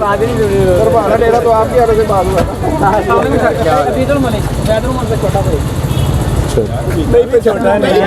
सरबाना डेरा तो आपके यहाँ से बात हुआ नहीं पे छोटा नहीं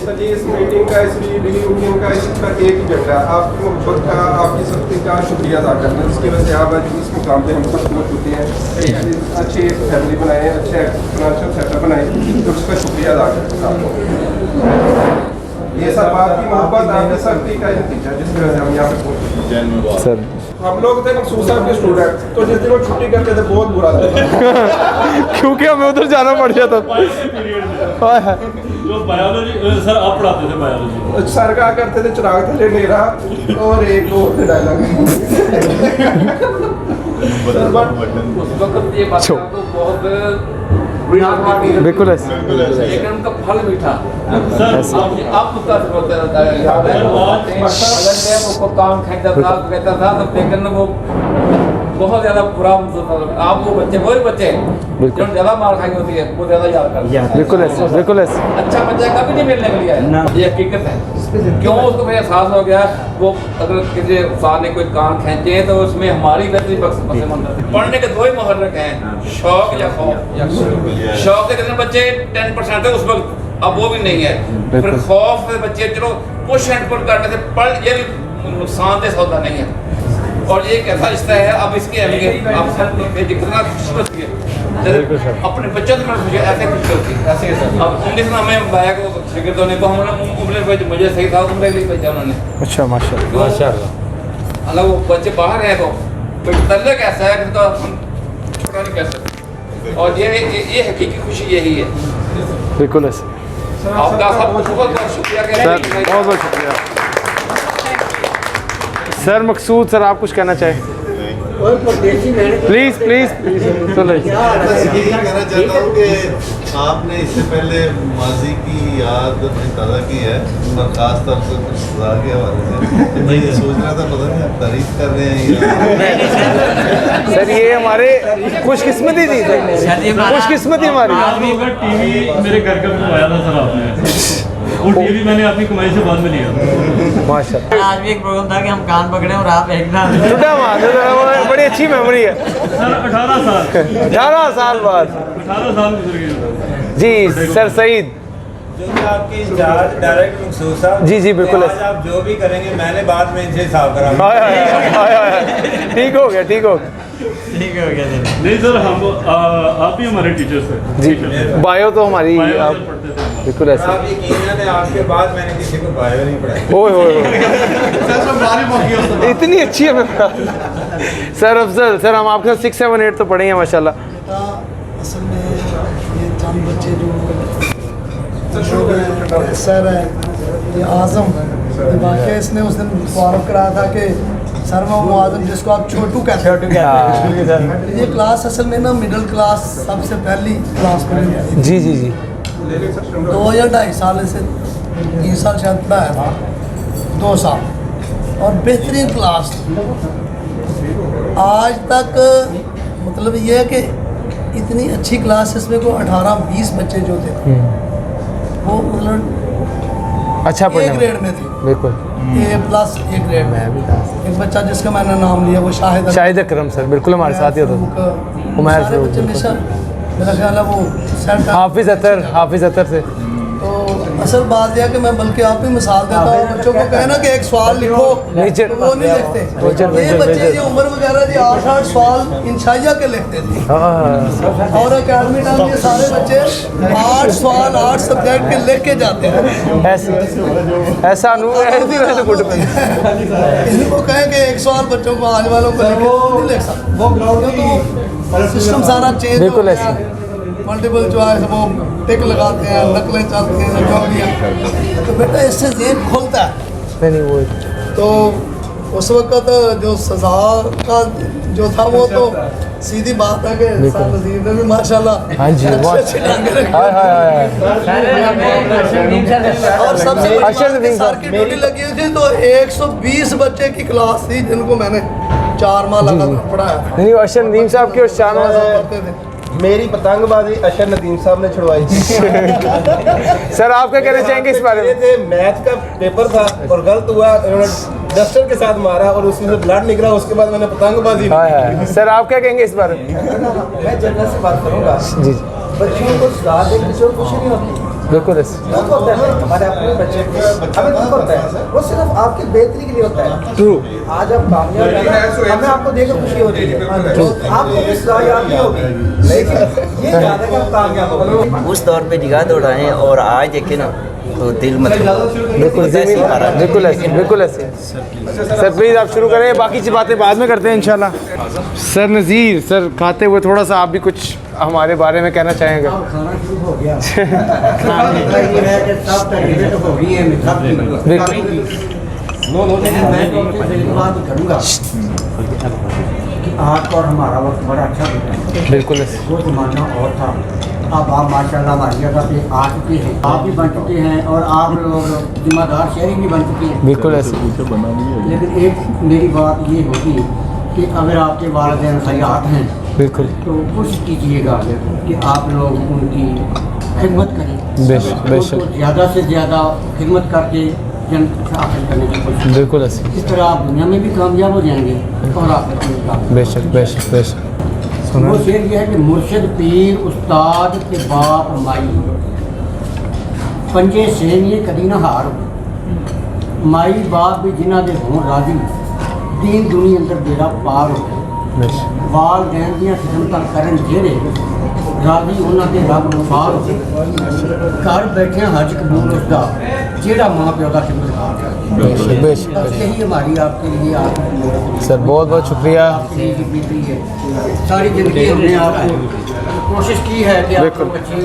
जी इस मीटिंग का इस रीयूनियन का इसका एक एजेंडा आपकी मोहब्बत का आपकी सख्ती का शुक्रिया अदा करना है जिसकी वजह से आप आज इस मुकाम पे हम सब पहुँच चुके हैं अच्छी फैमिली बनाए अच्छे फाइनेंशियल सेटअप बनाए तो उसका शुक्रिया अदा करना आपको ये सब आपकी मोहब्बत आपकी सख्ती का नतीजा जिसकी वजह से हम यहाँ पे पहुँचे सर हम लोग थे मकसूद साहब के स्टूडेंट तो जिस दिन वो छुट्टी करते थे बहुत बुरा था क्योंकि हमें उधर जाना पड़ जाता जो बायोलॉजी सर आप पढ़ाते थे बायोलॉजी सर क्या करते थे चिराग थले मेरा और एक दो डायलॉग उस वक्त ये बात आपको बहुत बिल्कुल लेकिन उनका फल मीठा आप मुतासिर होते रहता है अगर मैं वो काम कहता था तो लेकिन वो बहुत ज़्यादा बुरा आप वो बच्चे वही बच्चे जो ज़्यादा मार खाई होती है वो ज़्यादा याद करते हैं बिल्कुल अच्छा बच्चा कभी नहीं मिलने के लिए है ये हकीकत है क्यों उसको मेरा एहसास हो गया वो अगर किसी साल ने कोई काम खींचे तो उसमें हमारी बेहतरी पढ़ने के दो ही मुहर्रक हैं शौक या खौफ शौक के कितने बच्चे 10% है उस वक्त अब वो भी नहीं है फिर खौफ के बच्चे चलो पुश एंड पुल करने से पढ़ ये भी नुकसानदेह सौदा नहीं है और ये कैसा रिश्ता है अब इसके अहमियत आप सब जितना खुशी होती है अपने बच्चों से ऐसे खुशी होती है ऐसे अब उन्नीस में हमें बाया को शिगिर्दों ने हमने मुझे सही था तुमने लिए भेजा उन्होंने अच्छा माशाल्लाह अलग वो बच्चे बाहर हैं तो तल्ले कैसा है तो हम छोटा नहीं कह सकते और ये हकीकी खुशी यही है बिल्कुल आपका सब बहुत बहुत शुक्रिया बहुत बहुत शुक्रिया सर मकसूद सर आप कुछ कहना चाहें प्लीज तो यही कहना चाहता हूँ कि आपने इससे पहले माजी की याद अपनी ताज़ा की है और ख़ास तौर पर कुछ सजा के हवाले से मैं ये सोच रहा था पता नहीं आप तारीफ कर रहे हैं सर ये हमारे खुशकिस्मती थी खुशकिस्मती हमारी टीवी मेरे घर का बनवाया था सर आपने वो टीवी मैंने अपनी कमाई से बाद में लिया माशाल्लाह आज भी एक प्रोग्राम था कि हम कान पकड़े और आप एक ना बड़ी अच्छी मेमोरी है सर 18 साल बाद 18 साल गुजर गए जी सर सईद जो कि आपकी इंचार्ज डायरेक्ट मकसूद साहब जी बिल्कुल आज आप जो भी करेंगे मैंने बाद में इनसे हिसाब करा ठीक हो गया नहीं सर हम आप ही हमारे टीचर्स हैं जी बायो तो हमारी बिल्कुल ऐसा आप यकीनन है आपके बाद मैंने किसी को बायो नहीं पढ़ाया इतनी अच्छी है सर अफजल सर हम आपके साथ 6, 7, 8 तो पढ़े हैं माशाल्लाह असल में ये चंद बच्चे जो सर है ये आज़म वाकई इसने उस दिन मुबारक कराया था कि सर मैं आज़म जिसको आप छोटू कहते हैं ये क्लास असल में ना मिडिल क्लास सबसे पहली क्लास में जी 2 या 2.5 साल से 3 साल शायद पढ़ाया था 2 साल और बेहतरीन क्लास आज तक मतलब ये है कि इतनी अच्छी क्लास इसमें को 18-20 बच्चे जो थे वो मतलब अच्छा ए ग्रेड में थे बिल्कुल A+ A ग्रेड में एक बच्चा जिसका मैंने नाम लिया वो शाहिद अकरम सर बिल्कुल हमारे साथ ही होता सारे बच्चे मेरा ख्याल है वो हाफिज अतर से तो असल बात यह है कि मैं बल्कि आप ही मिसाल देता हूँ, बच्चों को कहना कि एक सवाल लिखो नीचे- तो वो नहीं लिखते। ये बच्चे ये उम्र वगैरह जी 8-8 सवाल इंशाइया के लिखते थे, हाँ और अकेडमी टाइम ये सारे बच्चे 8 सवाल 8 सब्जेक्ट के लिख के जाते हैं। ऐसा ऐसी वजह से गुड इनको कहें कि एक सवाल बच्चों को आज वालों को लिखे तो नहीं लिख सकते, क्योंकि सिस्टम सारा चेंज हो बिल्कुल गया। मल्टीपल चॉइस वो टिक लगाते हैं, नकलें चलती हैं, जो भी है, तो बेटा इससे ज़हन खुलता है। नहीं वो तो उस वक्त जो सज़ा का जो था वो तो सीधी बात है कि सर नज़ीर ने भी माशाल्लाह हाँ जी, बहुत- अच्छे टांगे रखे। हाय हाय और सबसे बड़ी अरशद बात नदीम कि साहब। सर की ड्यूटी लगी हुई थी तो 120 बच्चे की क्लास थी जिनको मैंने 4 माह लगातार पढ़ाया था। नहीं अरशद नदीम साहब की और शान पढ़ते थे। मेरी पतंगबाजी अशर नदीम साहब ने छुड़वाई थी। सर आप क्या कहना चाहेंगे इस बारे में? थे मैथ का पेपर था और गलत हुआ, उन्होंने डस्टर के साथ मारा और उसमें से ब्लड निकला, उसके बाद मैंने पतंगबाजी हाय हाय सर आप क्या कहेंगे इस बारे में? मैं जनरल से बात करूँगा। जी बच्चों को सलाह देने से कुछ नहीं होती। बिल्कुल दुख होता है हमारे अपने बच्चे को, हमें दुख होता है, वो सिर्फ आपकी बेहतरी के लिए होता है। ट्रू आज आप कामयाब हैं, हमें आपको देखकर खुशी हो रही है। आपको भी सलाह याद नहीं होगी, लेकिन ये याद है कि हम कामयाब हो गए। उस दौर पे निगाह दौड़ाएं और आज देखें ना तो दिल मतलब बिल्कुल बिल्कुल ऐसे बिल्कुल ऐसे। सर प्लीज़ आप शुरू करें, बाकी की बातें बाद में करते हैं इंशाल्लाह। सर नज़ीर सर खाते हुए थोड़ा सा आप भी कुछ हमारे बारे में कहना चाहेंगे? खाना शुरू हो गया। ये है कि सब तकरीबें तो हो गई हैं, मैं तो आपसे एक बात करूँगा कि आपका और हमारा वक्त बड़ा अच्छा बीता है। बिल्कुल ऐसे वो ज़माना और था, अब आप माशाल्लाह हमारी जगह पे आ चुके हैं, आप भी बन चुके हैं और आप लोग जिम्मेदार शहरी भी बन चुके हैं। बिल्कुल ऐसे लेकिन एक मेरी बात ये होगी कि अगर आपके वालिदैन हयात हैं बिल्कुल तो कोशिश कीजिएगा कि आप लोग उनकी खिदमत करें। बेशक तो ज़्यादा से ज़्यादा खिदमत करके जन हासिल करने की कोशिश। बिल्कुल ऐसे इस तरह आप दुनिया में भी कामयाब हो जाएंगे और आप बेशक बेशक बेशक। वो शेर ये है कि मुर्शिद पीर उस्ताद के बाप माई पंजे सेन ये कदी ना हार माई बाप भी जिन्हों के हों राजी दीन दुनिया अंदर बेड़ा पार हो वालदैन ਦੀਆਂ ਖਿਦਮਤਾਂ ਕਰਨ ਜਿਹੜੇ ਰਾਜ਼ੀ ਉਹਨਾਂ ਦੇ ਰੱਬ ਮੁਖਾਰ ਹੋ ਘਰ ਬੈਠਿਆਂ हज कबूल उसका ਜਿਹੜਾ माँ प्यो का खिदमतगार है। बेशक बेशक बस यही हमारी आपके लिए आपकी सर बहुत बहुत शुक्रिया। बीती है। सारी जिंदगी हमने आपको कोशिश की है कि आप लोग अच्छे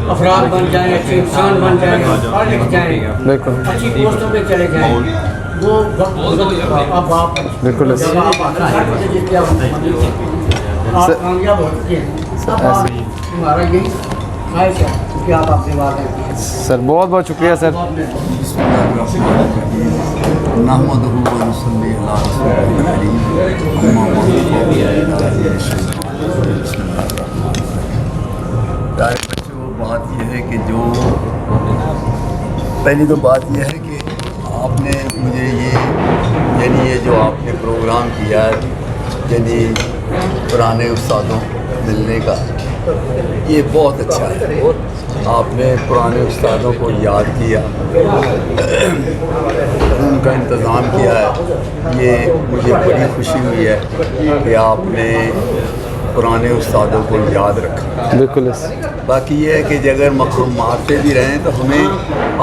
अफराद बन जाएं, अच्छे इंसान बन जाएं, पढ़ लिख जाएं, बिल्कुल अच्छी पोस्टों पे चले जाएं। वो वक्त गुजर चुका, अब आप बिल्कुल जब आप आना है तो जिसके आप कामयाब हो चुके हैं, सब आप हमारा यही ख्वाहिश है कि आप अपने वादे किए। सर बहुत बहुत शुक्रिया सर। बच्चों बात यह है कि जो पहली तो बात यह है कि आपने मुझे यानी ये जो आपने प्रोग्राम किया यानी पुराने उस्तादों मिलने का, ये बहुत अच्छा है। आपने पुराने उस्तादों को याद किया, उनका इंतज़ाम किया है, ये मुझे बड़ी खुशी हुई है कि आपने पुराने उस्तादों को याद रखा। बिल्कुल बाकी ये है कि अगर हम मारते भी रहें तो हमें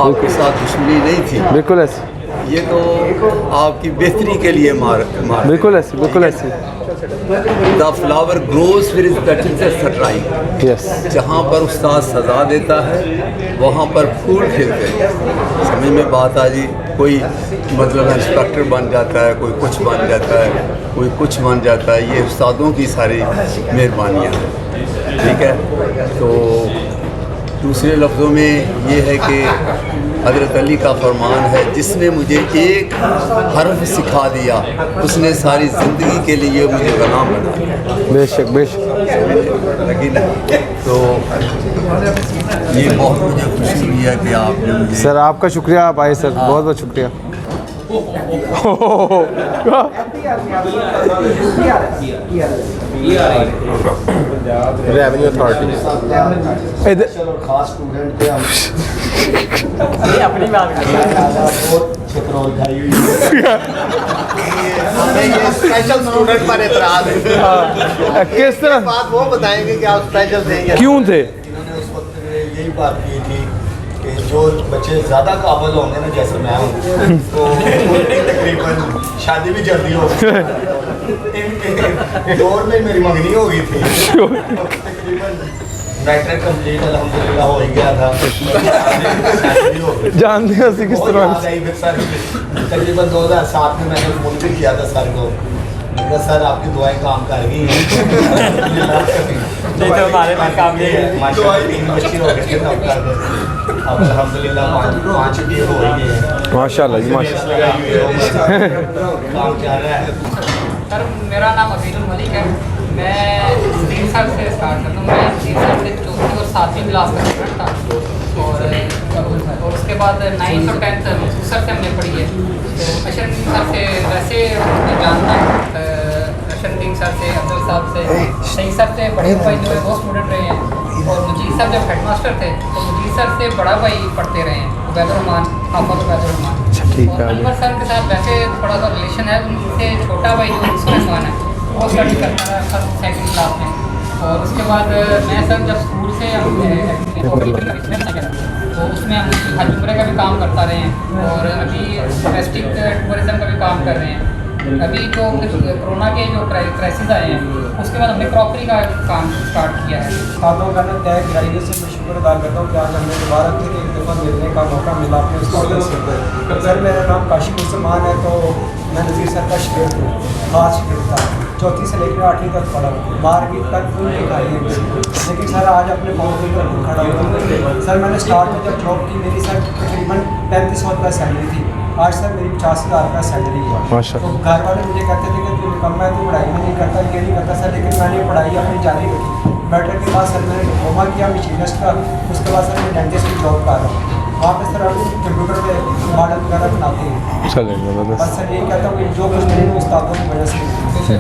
आपके साथ दुश्मनी नहीं थी। बिल्कुल ऐसे ये तो आपकी बेहतरी के लिए मार बिल्कुल ऐसे बिल्कुल ऐसे। द फ्लावर ग्रोज फिर इज द टीचर सटराइंग। यस जहाँ पर उस्ताद सजा देता है वहाँ पर फूल खिलते हैं। समझ में बात आ जी, कोई मतलब इंस्पेक्टर बन जाता है, कोई कुछ बन जाता है, कोई कुछ बन जाता है, ये उस्तादों की सारी मेहरबानियाँ हैं। ठीक है, तो दूसरे लफ्ज़ों में ये है कि हज़रत अली का फरमान है, जिसने मुझे एक हर्फ सिखा दिया उसने सारी ज़िंदगी के लिए मुझे गुलाम बना दिया। बेशक बेशक। लेकिन तो ये बहुत मुझे खुशी हुई है कि आपने मुझे सर आपका शुक्रिया, आप आए सर, बहुत बहुत शुक्रिया। रेवेन्यू अथॉरिटी खास स्टूडेंट थे हम अपनी बात हमें ये स्पेशल स्टूडेंट पर एतराज है किस तरह बात वो बताएंगे कि आप स्पेशल थे या क्यों थे? इन्होंने उस वक्त यही बात की थी कि जो बच्चे ज़्यादा काबिल होंगे ना जैसे मैं हूँ तो उनकी तकरीबन शादी भी जल्दी हो गई दौर में मेरी मंगनी हो गई थी तकरीबन मैट्रिक कंप्लीट अल्हम्दुलिल्लाह हो ही गया था शादी भी हो गई। जानते हैं उसी किस बहुत तरह याद आई फिर सर तकरीबन 2007 में मैंने फ़ोन भी किया था सर को मैंने कहा सर आपकी दुआएं काम कर गई हैं नहीं तो हमारे पास काम नहीं है माशाल्लाह 3 बच्चे हो गए थे तब तक अब अल्हम्दुलिल्लाह 5 भी हो गई हैं माशाल्लाह जी माशाल्लाह। काम चल रहा है। सर मेरा नाम अकीदुल मलिक है। मैं 3 साल से स्टार्ट करता हूँ। मैं 3 साल से 4वीं और 7वीं क्लास का स्टूडेंट था और उसके बाद 9th और 10th सर से हमने पढ़ी है। तो अशरफुद्दीन सर से वैसे मैं जानता हूँ, अशरफुद्दीन सर से, अफजल साहब से, सही सर से बड़े भाई जो है वो स्टूडेंट रहे हैं और मुजीब साहब जब हेडमास्टर थे तो मुजीब सर से बड़ा भाई पढ़ते रहे हैं, उबैदुर्रहमान, हाफिज उबैदुर्रहमान। ठीक है। अनवर सर के साथ वैसे थोड़ा सा रिलेशन है, उनसे छोटा भाई जो उस्मान है वो स्टडी करता है फर्स्ट सेकंड क्लास में। और उसके बाद मैं सर जब स्कूल से तो उसमें हम हज उम्रे का भी काम करता रहे हैं और अभी डोमेस्टिक टूरिज्म का भी काम कर रहे हैं। अभी तो कोरोना के जो क्राइसिस आए हैं उसके बाद हमने क्रॉकरी का काम स्टार्ट किया है। सातों का ना तय किराए से मैं शुक्र अदा करता हूँ कि आज हमने दोबारा फिर एक दफ़ा मिलने का मौका मिला अपने सर मेरा नाम काशिफ मुसलमान है तो मैं नज़ीर सर का शिगिर्द हूँ, खास शिगिर्द था। 4वीं से लेकर 8वीं तक पढ़ा, 12वीं तक कोई नहीं खाई है लेकिन सर आज अपने पाँव के ऊपर खड़ा हुआ। सर मैंने स्टार्ट में जब जॉब की मेरी सर तकरीबन 3500 रुपये सैलरी थी, आज सर मेरी 50,000 रुपये सैलरी हुआ। तो घर वाले मुझे कहते थे कि तू निकम्मा है, तू पढ़ाई में नहीं करता, ये नहीं करता सर, लेकिन मैंने पढ़ाई अपनी जारी रखी। मैट्रिक के बाद सर मैंने डिप्लोमा किया मशीनिस्ट का, उसके बाद सर मैं डेंटिस्ट की जॉब कर रहा हूँ। वहाँ पे सर हम कंप्यूटर पे मॉडल वगैरह बनाते हैं। बस सर यही कहता हूँ कि जो कुछ मेरे उस्तादों की वजह से।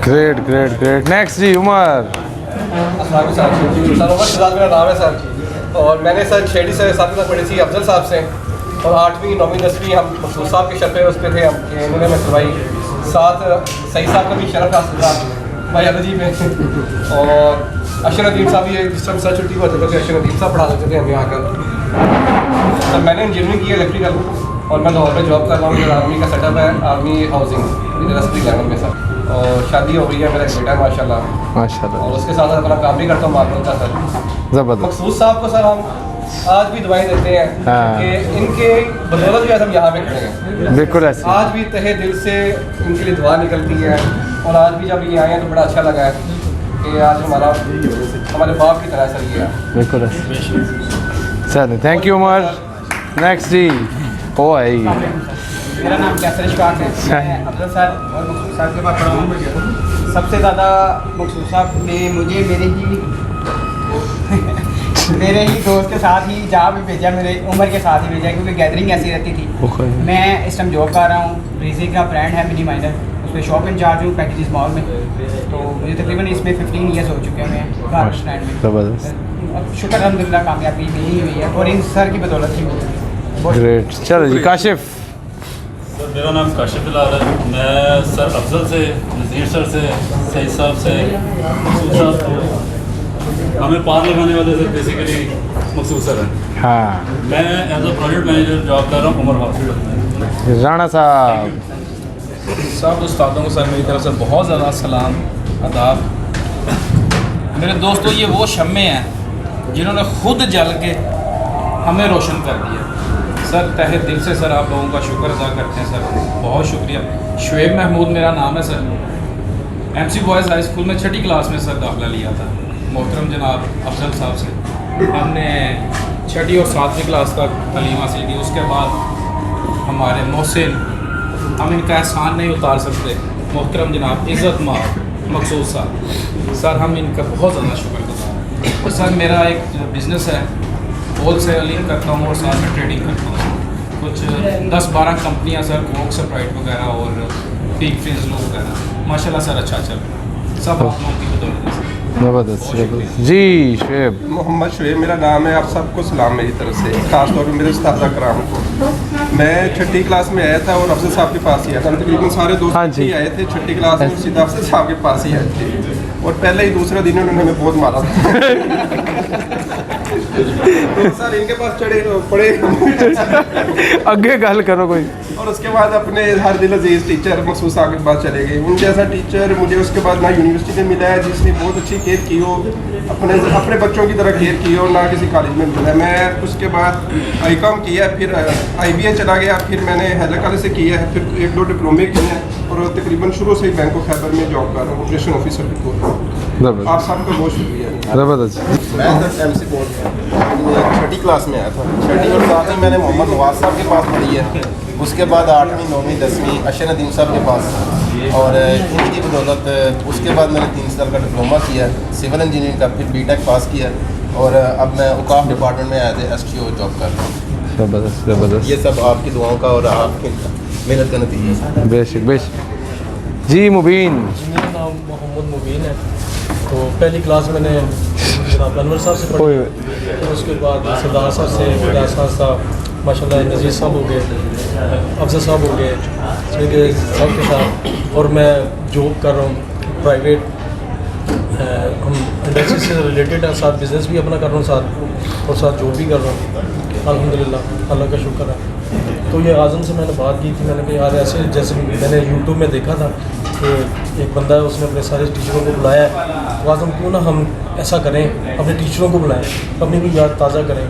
Great great great. नेक्स्ट जी उमर। सर उमर शहजाद मेरा नाम है सर और मैंने सर 6वीं से 7वीं तक पढ़ी थी अफजल साहब से और 8वीं 9वीं 10वीं हम मखसूस साहब के शरफ़े उस पर थे हम इन्होंने में करवाई। साथ सही साहब का भी शरफ हासिल था भाई अदजी में और अशरफुद्दीन साहब भी जिस टाइम सर छुट्टी पर होते थे अशरफुद्दीन साहब पढ़ा देते थे हम यहाँ कर। सर मैंने इंजीनियरिंग की इलेक्ट्रिकल और मैं लाहौर में जॉब कर रहा हूँ। मेरा आर्मी का सेटअप है, आर्मी हाउसिंग इंडस्ट्री लेवल में सर और शादी हो गई है, मेरा एक बेटा है माशाल्लाह और उसके साथ साथ अपना काम भी करता हूँ मार्बल का सर। ज़बरदस्त। मखसूस साहब को सर हम आज भी दुआएं देते हैं कि इनके बदौलत भी आज हम यहाँ पे खड़े हैं। बिल्कुल ऐसे। आज भी तहे दिल से इनके लिए दुआ निकलती है और आज भी जब ये आए हैं तो बड़ा अच्छा लगा है कि आज हमारे बाप की तरह सर ये है। बिल्कुल ऐसे sir. Thank you Umar. Next G O I. मेरा नाम कैसर इशफाक है। मैं अफजल साहब और मखसूस साहब के पास पढ़ा हूँ। सबसे ज़्यादा मखसूस साहब ने मुझे मेरे ही दोस्त के साथ ही जहाँ भी भेजा, मेरे उम्र के साथ ही भेजा क्योंकि गैदरिंग ऐसी रहती थी। मैं इस टाइम जॉब कर रहा हूँ, रीजी का ब्रांड है मिनी माइनर, उसमें शॉप इंचार्ज हूँ पैकेजेस मॉल में। तो मुझे तकरीबन इसमें 15 ईयर्स हो चुके हैं गार्मेंट्स ब्रांड में। ज़बरदस्त। अब शुक्र अल्हम्दुलिल्लाह कामयाबी मिली हुई है और इन सर की बदौलत ही हुई। ग्रेट। चलो जी काशिफ। सर मेरा नाम काशिफ बिलाल है। मैं सर अफजल से, नज़ीर सर से, सईद साहब से, मखसूस साहब से, हमें पार लगाने वाले सर बेसिकली मखसूस सर हैं। हाँ। मैं as a project manager job कर रहा हूँ उमर हॉस्पिटल में। राणा साहब। सब उस्तादों को सर मेरी तरफ से बहुत ज़्यादा सलाम आदाब। मेरे दोस्तों ये वो शम्मे हैं जिन्होंने खुद जल के हमें रोशन कर दिया। सर तहे दिल से सर आप लोगों का शुक्र अदा करते हैं सर, बहुत शुक्रिया। शुएब महमूद मेरा नाम है sir. MC boys high school में 6ठी क्लास में सर दाखिला लिया था मोहतरम जनाब अफजल साहब से। हमने 6ठी और 7वीं क्लास तक तालीम हासिल की। उसके बाद हमारे मोहसिन, हम इनका एहसान नहीं उतार सकते, मोहतरम जनाब इज़्ज़त मार मखसूस साहब, सर हम इनका बहुत ज़्यादा शुक्रगुज़ार हैं। और सर मेरा एक बिज़नेस है, होल सेलिंग करता हूँ और साथ में ट्रेडिंग करता हूँ। कुछ 10-12 कंपनियां सर, कोक, स्प्राइट वगैरह और पीक फ्रिज लो वगैरह। माशाल्लाह सर अच्छा चल रहा है, सब आप लोगों की बदौलत है सर। ज़बरदस्त जी। शुएब मोहम्मद शुएब मेरा नाम है। आप सबको सलाम मेरी तरफ से, खास तौर पे मेरे उस्ताद कराम को। मैं छठी क्लास में आया था और अफजल साहब के पास ही आया था। हम तकरीबन सारे दोस्त ही आए थे छठी क्लास में, सीधा अफजल साहब के पास ही आए थे और पहले ही दूसरे दिन उन्होंने हमें बहुत मारा था। तो सर इनके पास चढ़े पड़े अगे गल करो कोई। और उसके बाद अपने हर दिल अजीज टीचर मखसूस साहब के पास चले गए। उन जैसा टीचर मुझे उसके बाद ना यूनिवर्सिटी में मिला है जिसने बहुत अच्छी केयर की हो, अपने बच्चों की तरह केयर की हो, ना किसी कॉलेज में मिला है। मैं उसके बाद ICOM किया, फिर IBA चला गया, फिर मैंने हैदर कॉलेज से किया है, फिर 1-2 डिप्लोमे किए हैं और तकरीबन शुरू से ही बैंक ऑफ खैबर में जॉब कर रहा हूँ, ऑपरेशन ऑफिसर के तौर पर। आप सबका बहुत शुक्रिया। ज़बरदस्त। मैं सर MC बोर्ड छठी क्लास में आया था। छठी और साथ ही मैंने मोहम्मद नवाज साहब के पास पढ़ी है, उसके बाद 8वीं 9वीं 10वीं अशर नदीम साहब के पास, और इनकी बदौलत उसके बाद मैंने 3 साल का डिप्लोमा किया सिविल इंजीनियरिंग का, फिर B.Tech पास किया और अब मैं औकाफ डिपार्टमेंट में एज ए STO जॉब कर रहा हूँ। ज़बरदस्त ज़बरदस्त। ये सब आपकी दुआओं का और आपकी मेहनत का नतीजा है। बेशक बेशक जी। मुबीन। मेरा नाम मोहम्मद मुबीन है। तो पहली क्लास मैंने जनाब अनवर साहब से पढ़ी, फिर उसके बाद सरदार साहब से, फिर एहसान साहब माशाल्लाह, नज़ीर साहब हो गए, अफजल साहब हो गए, सब के साथ। और मैं जॉब कर रहा हूँ प्राइवेट, हम इंडस्ट्री से रिलेटेड है, साथ बिज़नेस भी अपना कर रहा हूँ साथ, और साथ जॉब भी कर रहा हूँ अल्हम्दुलिल्लाह, अल्लाह का शुक्र है। तो ये आज़म से मैंने बात की थी, मैंने कहा यार ऐसे, जैसे मैंने यूट्यूब में देखा था कि एक बंदा है उसने अपने सारे टीचरों को बुलाया है, तो आज़म क्यों ना हम ऐसा करें, अपने टीचरों को बुलाएं, अपनी भी याद ताज़ा करें।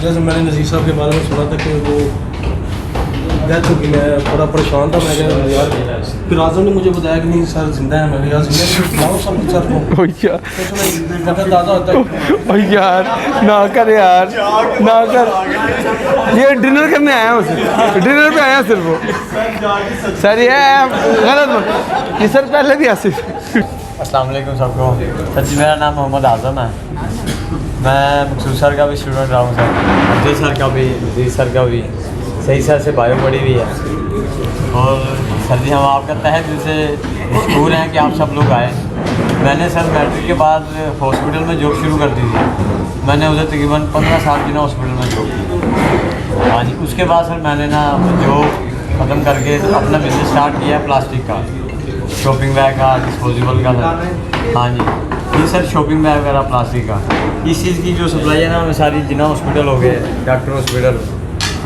जैसे मैंने नज़ीर साहब के बारे में सुना था कि वो डेथ होगी, मैं बड़ा परेशान था, मैं कहा यार, फिर आज़म ने मुझे बताया कि नहीं सर जिंदा है। मैं यार जिंदा सब कुछ सर को ताज़ा होता है यार, ना कर यार, ना कर। ये डिनर करने आया है, उसे डिनर पे आया सिर्फ वो। सर ये गलत, ये सर पहले भी आसिफ। अस्सलाम वालेकुम सबको। सर जी मेरा नाम मोहम्मद आज़म है। मैं मखसूस सर का भी स्टूडेंट रहा हूँ सर, अब्दुल सर का भी, नज़ीर सर का भी, सही सर से बायो पढ़ी हुई है। और सर जी हम आपका तहे दिल से मशकूर हैं कि आप सब लोग आए। मैंने सर मैट्रिक के बाद हॉस्पिटल में जॉब शुरू कर दी थी। मैंने उधर तकरीबन 15 साल की ना हॉस्पिटल में जॉब की। हाँ जी, उसके बाद सर मैंने ना जॉब ख़त्म करके अपना बिजनेस स्टार्ट किया प्लास्टिक का, शॉपिंग बैग का, डिस्पोजेबल का सर। हाँ जी, ये सर शॉपिंग बैग वगैरह प्लास्टिक का, इस चीज़ की जो सप्लाई है ना हमें सारी जिन्ना हॉस्पिटल हो गए, डॉक्टर हॉस्पिटल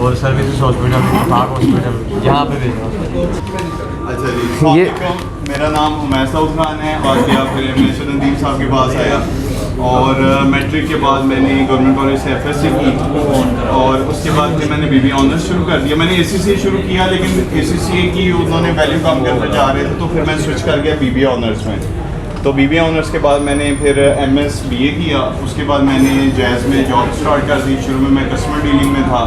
और सर्विसेज हॉस्पिटल, पाक हॉस्पिटल, यहाँ पे भेज रहा हूँ। अच्छा जी, ये मेरा नाम उमैर सऊद खान है और फिर मैं नदीम साहब के पास आया और मैट्रिक के बाद मैंने गवर्नमेंट कॉलेज से FSC की और उसके बाद फिर मैंने BBA ऑनर्स शुरू कर दिया। मैंने ACCA शुरू किया लेकिन ACCA की उन्होंने वैल्यू कम करना चाह रहे थे तो फिर मैं स्विच कर गया BBA ऑनर्स में। तो BBA ऑनर्स के बाद मैंने फिर MS BA किया। उसके बाद मैंने जैज़ में जॉब स्टार्ट कर दी। शुरू में मैं कस्टमर डीलिंग में था,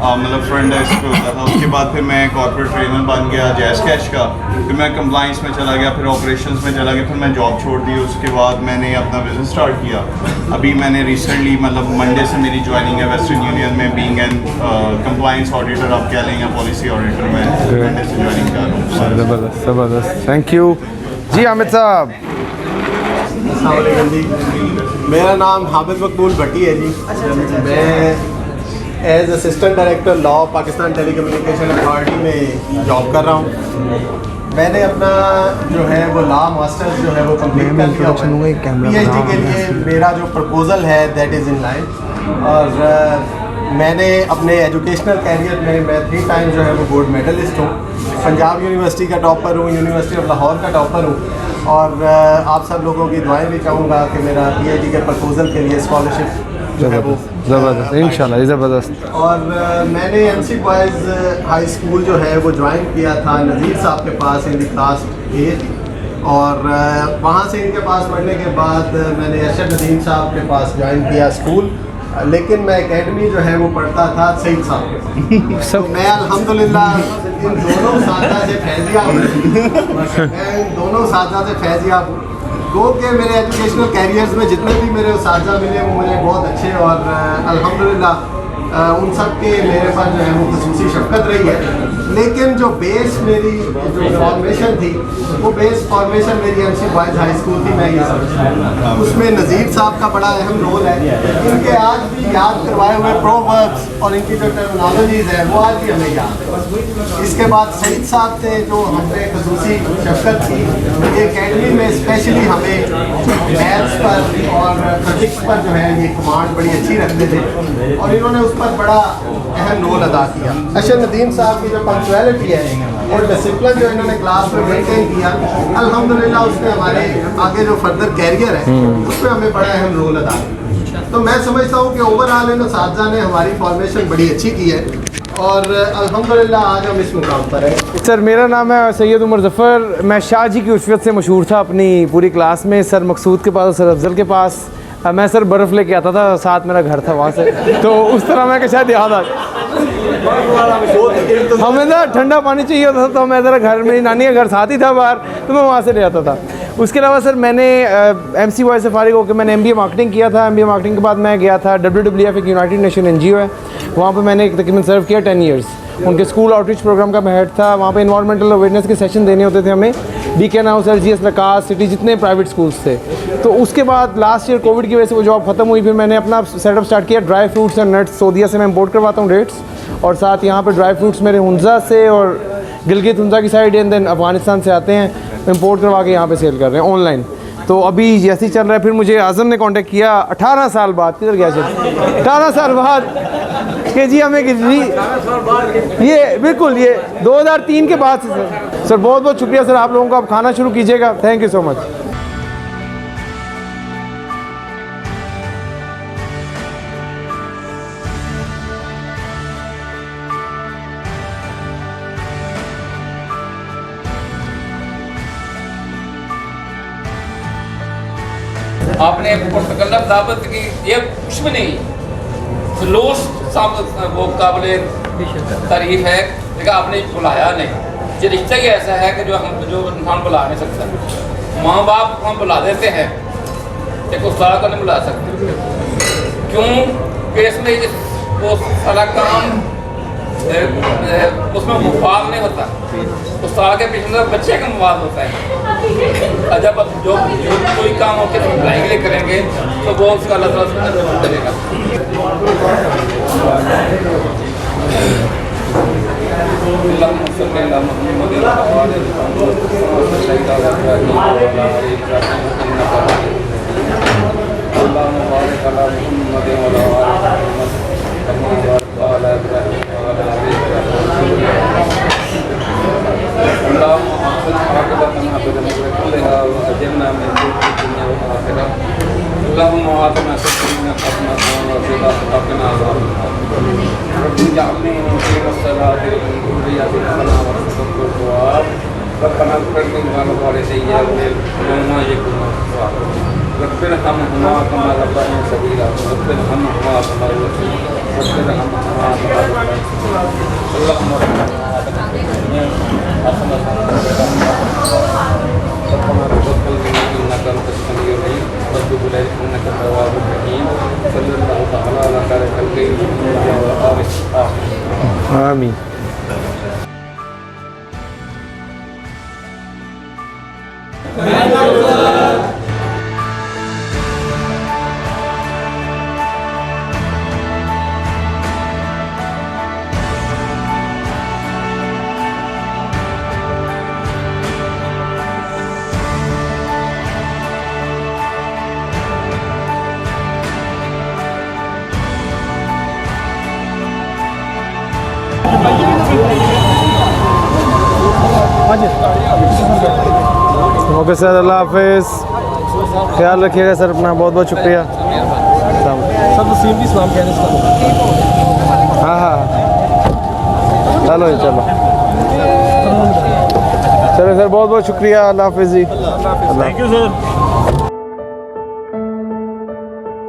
मतलब फ्रंट डेस्क पे होता था। उसके बाद फिर मैं कॉर्पोरेट ट्रेनर बन गया जैज़ कैश का, फिर मैं कंप्लाइंस में चला गया, फिर ऑपरेशंस में चला गया, फिर मैं जॉब छोड़ दी। उसके बाद मैंने अपना बिज़नेस स्टार्ट किया। अभी मैंने रिसेंटली मतलब मंडे से मेरी ज्वाइनिंग है वेस्टर्न यूनियन में, बीइंग एन कंप्लाइंस ऑडिटर आप कह लें या पॉलिसी ऑडिटर में मंडे से ज्वाइनिंग कर रहा हूँ। ज़बरदस्त ज़बरदस्त, थैंक यू जी। हामिद साहब। मेरा नाम हामिद मकबूल भट्टी है जी। मैं as assistant director law Pakistan telecommunication authority में जॉब कर रहा हूँ। मैंने अपना जो है वो लॉ मास्टर्स जो है वो कंप्लीट कर लिया है। PhD के लिए मेरा जो प्रपोज़ल है दैट इज़ इन लाइन। और मैंने अपने एजुकेशनल कैरियर में मैं 3 टाइम जो है वो गोल्ड मेडलिस्ट हूँ। पंजाब यूनिवर्सिटी का टॉपर हूँ, यूनिवर्सिटी ऑफ लाहौर का टॉपर हूँ। और आप सब लोगों की दुआएं भी चाहूँगा कि मेरा PhD के प्रपोज़ल के लिए स्कॉलरशिप जो है वो ज़बरदस्त, इंशाल्लाह ज़बरदस्त। और मैंने MC बॉयज़ हाई स्कूल जो है वो ज्वाइन किया था नज़ीर साहब के पास इन दी क्लास 8 और वहाँ से इनके पास पढ़ने के बाद मैंने अशर नदीम साहब के पास ज्वाइन किया स्कूल। लेकिन मैं एकेडमी जो है वो पढ़ता था सईद साहब के तो मैं अल्हम्दुलिल्लाह इन दोनों साथी से फैज़याब हूँ। गो के मेरे एजुकेशनल कैरियर्स में जितने भी मेरे उस्ताद मिले वो मुझे बहुत अच्छे और अल्हम्दुलिल्लाह उन सब के मेरे पास जो है वो खसूसी शफ़क़त रही है। लेकिन जो बेस मेरी जो फॉर्मेशन थी वो बेस फॉर्मेशन मेरी MC बॉयज़ हाई स्कूल थी, मैं ये समझता हूँ। उसमें नज़ीर साहब का बड़ा अहम रोल है। इनके आज भी याद करवाए हुए प्रोवर्ब्स और इनकी जो टर्मिनोलॉजीज़ है वो आज भी हमें याद है। इसके बाद सईद साहब थे जो हमें खसूसी शफ़क़त थी, ये अकेडमी में स्पेशली हमें मैथ्स पर और फिजिक्स पर जो है ये कमांड बड़ी अच्छी रखते थे और इन्होंने उस पर बड़ा अहम रोल अदा किया। अशर नदीम साहब की जो पंक्चुअलिटी है और डिसिप्लिन जो इन्होंने क्लास में मेंटेन किया, अल्हम्दुलिल्लाह उसने हमारे आगे जो फर्दर कैरियर है उसमें हमें बड़ा अहम रोल अदा किया। तो मैं समझता हूँ कि ओवरऑल इन साथी ने हमारी फॉर्मेशन बड़ी अच्छी की है और अल्हम्दुलिल्लाह आज हम इस मुकाम पर हैं। सर मेरा नाम है सैयद उमर ज़फ़र। मैं शाह जी की उशरत से मशहूर था अपनी पूरी क्लास में, सर मकसूद के पास और सर अफजल के पास। मैं सर बर्फ़ लेके आता था, साथ मेरा घर था वहाँ से, तो उस तरह मैं शायद याद आ हमें ना ठंडा पानी चाहिए होता था तो मैं ज़रा घर, मेरी नानी का घर साथ ही था बाहर, तो मैं वहाँ से ले आता था। उसके अलावा सर मैंने MC बॉय से फारिग होकर मैंने MBA मार्केटिंग किया था। MBA मार्केटिंग के बाद मैं गया था WWF, एक यूनाइटेड नेशन NGO है, वहाँ पे मैंने तकरीबन सर्व किया 10 ईयर्स। उनके स्कूल आउटरीच प्रोग्राम का मैं हेड था। वहाँ पे इन्वायरमेंटल अवेयरनेस के सेशन देने होते थे हमें, DKN हाउस, LGS, लकास, सिटी, जितने प्राइवेट स्कूल्स थे। तो उसके बाद लास्ट ईयर कोविड की वजह से वो जॉब ख़त्म हुई, फिर मैंने अपना सेटअप स्टार्ट किया ड्राई फ्रूट्स एंड नट्स। सऊदीया से मैं इम्पोर्ट करवाता हूँ डेट्स, और साथ यहाँ पे ड्राई फ्रूट्स मेरे हुंजा से और गिलगित हुंजा की साइड एंड देन अफ़गानिस्तान से आते हैं, इम्पोर्ट करवा के यहाँ पे सेल कर रहे हैं ऑनलाइन। तो अभी जैसे ही चल रहा है, फिर मुझे आज़म ने कांटेक्ट किया 18 साल बाद, किधर गया सर 18 साल बाद कि जी हमें ये बिल्कुल ये 2003 के बाद से सर बहुत बहुत शुक्रिया सर आप लोगों का। आप खाना शुरू कीजिएगा। Thank you so much. आपने पुरतकल्लफ दावत की, ये कुछ भी नहीं, खलूस वो काबिल तारीफ है, लेकिन आपने बुलाया नहीं। ये रिश्ता ही ऐसा है कि जो इंसान बुला नहीं सकता। माँ बाप हम बुला देते हैं, एक उस्ताद को नहीं बुला सकते। क्यों कि इसमें वो सारा काम उसमें मुफाद नहीं होता, उस्ताद के पीछे बच्चे का मुफाद होता है। जब जो कोई काम होकर भलाई के लिए करेंगे तो वो उसका अल्लाह ताला जरूर करेगा। आमीन। ओके सर, अल्लाह हाफिज़, ख्याल रखिएगा सर अपना, बहुत बहुत शुक्रिया सर। नसीम भी सलाम कहने से हाँ हाँ चलो चलो चलो सर, बहुत बहुत शुक्रिया, अल्लाह हाफिज़ जी। Thank you sir.